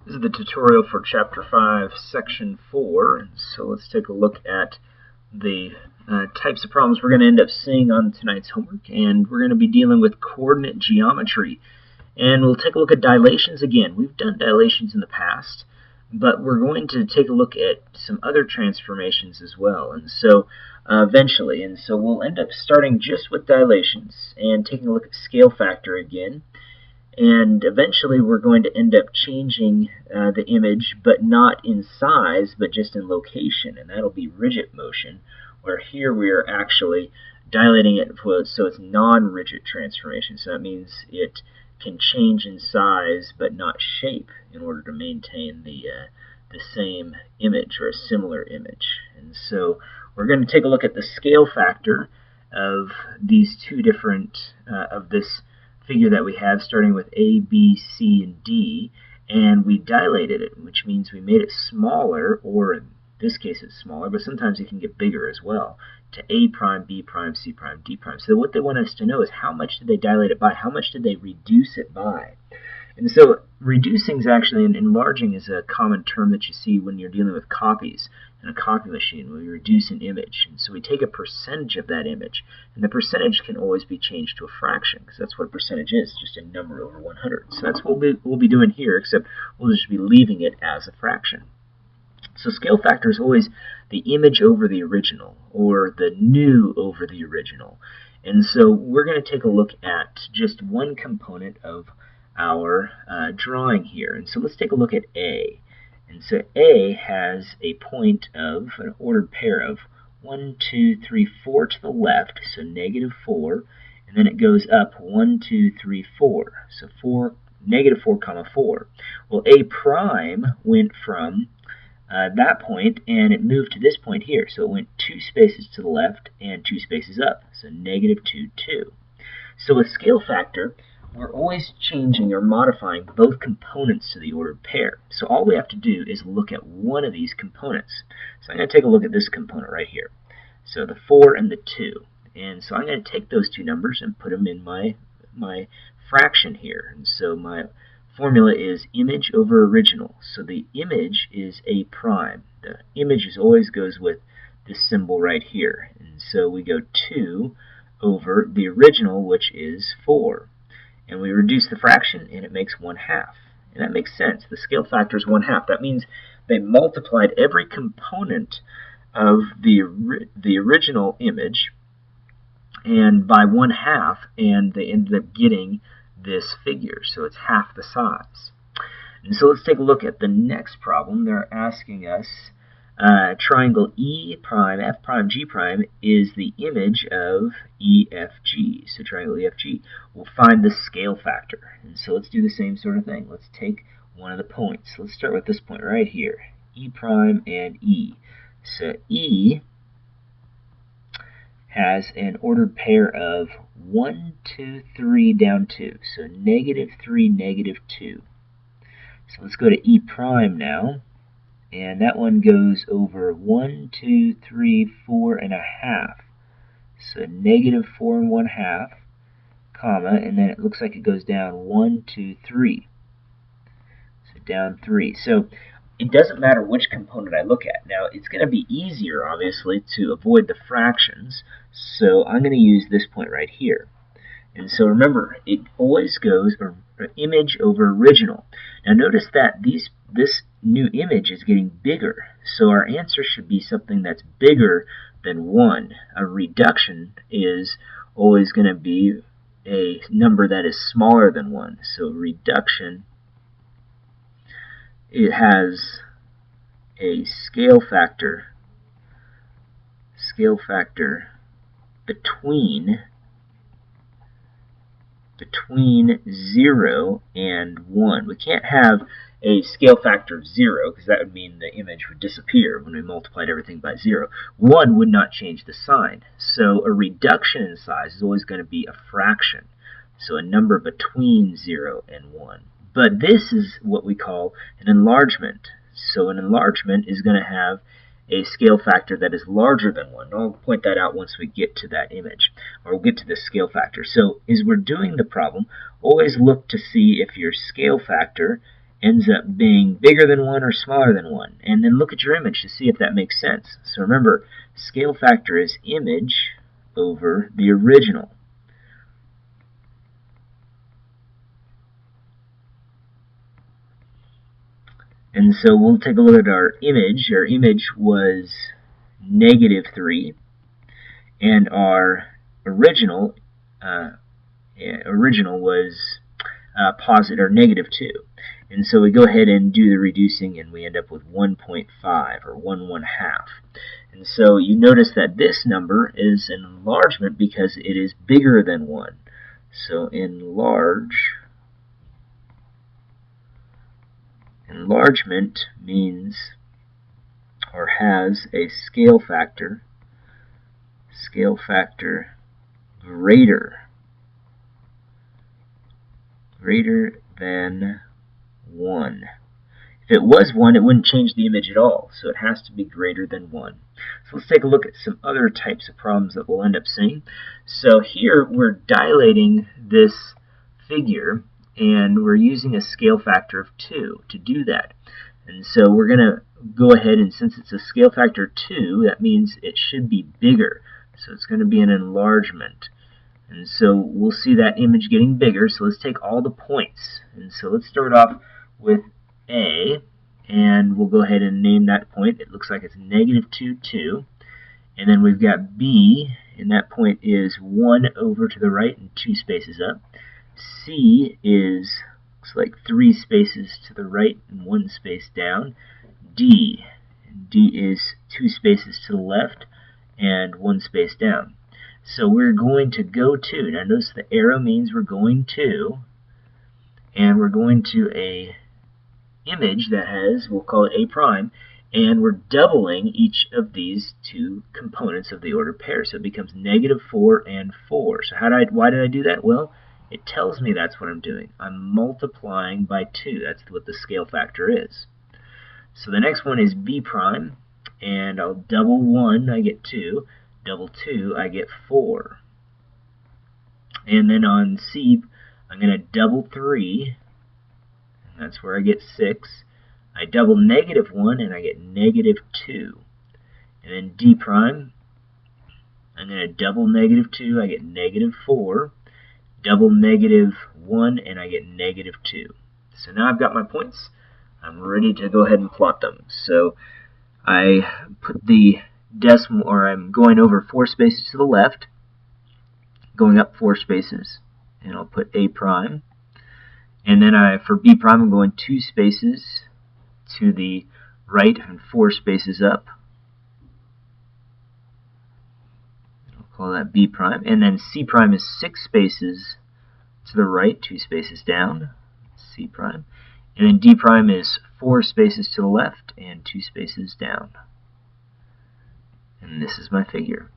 This is the tutorial for Chapter 5, Section 4. So let's take a look at the types of problems we're going to end up seeing on tonight's homework. And we're going to be dealing with coordinate geometry. And we'll take a look at dilations again. We've done dilations in the past, but we're going to take a look at some other transformations as well. And so eventually, and so we'll end up starting just with dilations and taking a look at scale factor again. And eventually we're going to end up changing the image, but not in size, but just in location, and that'll be rigid motion, where here we are actually dilating it so it's non-rigid transformation. So that means it can change in size, but not shape, in order to maintain the same image or a similar image. And so we're going to take a look at the scale factor of these two different, of this figure that we have, starting with A, B, C, and D, and we dilated it, which means we made it smaller, or in this case it's smaller, but sometimes it can get bigger as well, to A prime, B prime, C prime, D prime. So what they want us to know is how much did they dilate it by, how much did they reduce it by. And so reducing is actually, and enlarging is a common term that you see when you're dealing with copies in a copy machine. We reduce an image, and so we take a percentage of that image, and the percentage can always be changed to a fraction, because that's what a percentage is, just a number over 100. So that's what we'll be doing here, except we'll just be leaving it as a fraction. So scale factor is always the image over the original, or the new over the original. And so we're going to take a look at just one component of our drawing here. And so let's take a look at A. And so A has a point of an ordered pair of 1, 2, 3, 4 to the left, so -4, and then it goes up 1, 2, 3, 4, so -4, comma 4. Well, A prime went from that point, and it moved to this point here, so it went 2 spaces to the left and 2 spaces up, so -2, 2. So with scale factor, we're always changing or modifying both components to the ordered pair. So all we have to do is look at one of these components. So I'm going to take a look at this component right here. So the 4 and the 2. And so I'm going to take those two numbers and put them in my fraction here. And so my formula is image over original. So the image is A prime. The image always goes with this symbol right here. And so we go 2 over the original, which is 4. And we reduce the fraction, and it makes 1/2. And that makes sense. The scale factor is 1/2. That means they multiplied every component of the original image and by 1/2, and they ended up getting this figure. So it's half the size. And so let's take a look at the next problem. They're asking us triangle E prime, F prime, G prime is the image of EFG. So triangle EFG. We'll find the scale factor. And so let's do the same sort of thing. Let's take one of the points. Let's start with this point right here. E prime and E. So E has an ordered pair of 1, 2, 3 down 2. So -3, -2. So let's go to E prime now. And that one goes over 1, 2, 3, 4.5. So -4 and 1/2, comma, and then it looks like it goes down 1, 2, 3. So down 3. So it doesn't matter which component I look at. Now, it's going to be easier, obviously, to avoid the fractions. So I'm going to use this point right here. And so remember, it always goes image over original. Now notice that this new image is getting bigger. So our answer should be something that's bigger than 1. A reduction is always going to be a number that is smaller than 1. So reduction, it has a scale factor between 0 and 1. We can't have a scale factor of 0, because that would mean the image would disappear when we multiplied everything by 0. 1 would not change the sign. So a reduction in size is always going to be a fraction. So a number between 0 and 1. But this is what we call an enlargement. So an enlargement is going to have a scale factor that is larger than 1. I'll point that out once we get to that image, or we'll get to this scale factor. So as we're doing the problem, always look to see if your scale factor ends up being bigger than 1 or smaller than 1. And then look at your image to see if that makes sense. So remember, scale factor is image over the original. And so we'll take a look at our image. Our image was -3, and our original was positive or -2. And so we go ahead and do the reducing, and we end up with 1.5 or 1/1/2. And so you notice that this number is an enlargement because it is bigger than 1. So enlargement means or has a scale factor greater than 1. If it was 1, it wouldn't change the image at all, so it has to be greater than 1. So let's take a look at some other types of problems that we'll end up seeing. So here we're dilating this figure, and we're using a scale factor of 2 to do that. And so we're going to go ahead, and since it's a scale factor 2, that means it should be bigger. So it's going to be an enlargement. And so we'll see that image getting bigger. So let's take all the points. And so let's start off with A, and we'll go ahead and name that point. It looks like it's -2, 2. And then we've got B, and that point is 1 over to the right and 2 spaces up. C is, looks like 3 spaces to the right and 1 space down. D is 2 spaces to the left and 1 space down. So we're going to go to, now notice the arrow means we're going to, and we're going to a image that has, we'll call it A prime, and we're doubling each of these 2 components of the ordered pair. So it becomes -4 and 4. So why did I do that? Well, it tells me that's what I'm doing. I'm multiplying by 2. That's what the scale factor is. So the next one is B prime, and I'll double 1, I get 2. Double 2, I get 4. And then on C, I'm going to double 3, and that's where I get 6. I double -1, and I get -2. And then D prime, I'm going to double -2, I get -4. Double -1, and I get -2. So now I've got my points. I'm ready to go ahead and plot them. So I put the decimal, or I'm going over 4 spaces to the left, going up 4 spaces, and I'll put A prime. And then for B prime, I'm going 2 spaces to the right and 4 spaces up. I'll call that B prime. And then C prime is 6 spaces to the right, 2 spaces down, C prime. And then D prime is 4 spaces to the left and 2 spaces down. And this is my figure.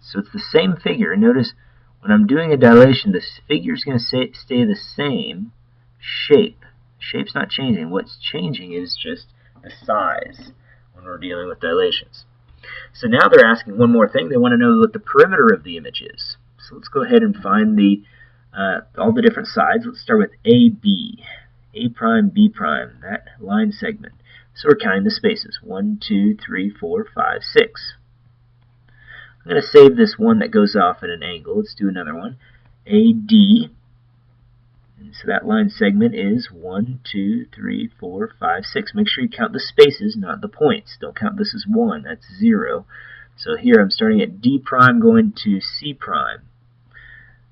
So it's the same figure. And notice when I'm doing a dilation, this figure is going to stay the same shape. Shape's not changing. What's changing is just the size when we're dealing with dilations. So now they're asking one more thing. They want to know what the perimeter of the image is. So let's go ahead and find all the different sides. Let's start with AB. A prime, B prime, that line segment. So we're counting the spaces. 1, 2, 3, 4, 5, 6. I'm going to save this one that goes off at an angle. Let's do another one. AD. And so that line segment is 1, 2, 3, 4, 5, 6. Make sure you count the spaces, not the points. Don't count this as 1. That's 0. So here I'm starting at D prime going to C prime.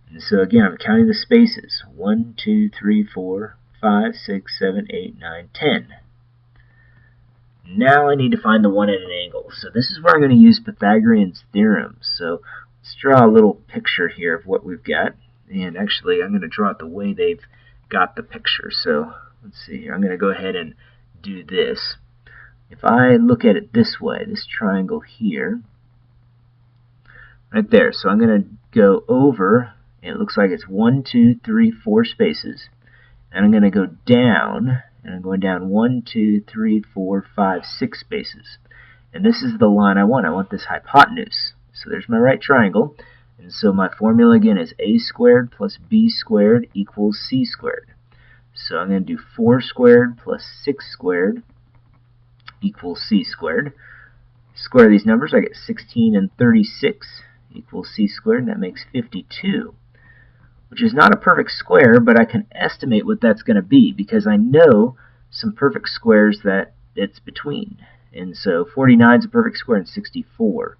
And so again, I'm counting the spaces. 1, 2, 3, 4, 5, 6, 7, 8, 9, 10. Now I need to find the one at an angle. So this is where I'm going to use Pythagorean's theorem. So let's draw a little picture here of what we've got. And actually, I'm going to draw it the way they've got the picture. So let's see here. I'm going to go ahead and do this. If I look at it this way, this triangle here, right there. So I'm going to go over, and it looks like it's 1, 2, 3, 4 spaces. And I'm going to go down, and I'm going down 1, 2, 3, 4, 5, 6 spaces. And this is the line I want. I want this hypotenuse. So there's my right triangle. And so my formula again is a squared plus b squared equals c squared. So I'm going to do 4 squared plus 6 squared equals c squared. Square these numbers, I get 16 and 36 equals c squared, and that makes 52, which is not a perfect square, but I can estimate what that's going to be because I know some perfect squares that it's between. And so 49 is a perfect square and 64.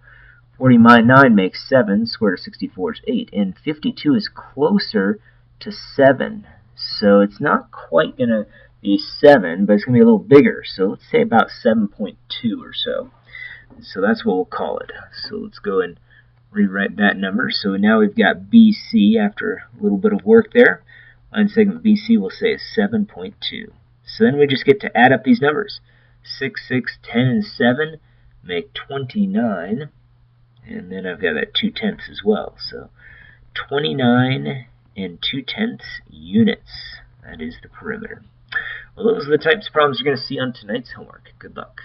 49 makes 7, square root of 64 is 8, and 52 is closer to 7. So it's not quite going to be 7, but it's going to be a little bigger. So let's say about 7.2 or so. So that's what we'll call it. So let's go and rewrite that number. So now we've got BC after a little bit of work there. Line segment BC we'll say is 7.2. So then we just get to add up these numbers. 6, 6, 10, and 7 make 29. And then I've got that 2/10 as well. So 29 and 2/10 units. That is the perimeter. Well, those are the types of problems you're going to see on tonight's homework. Good luck.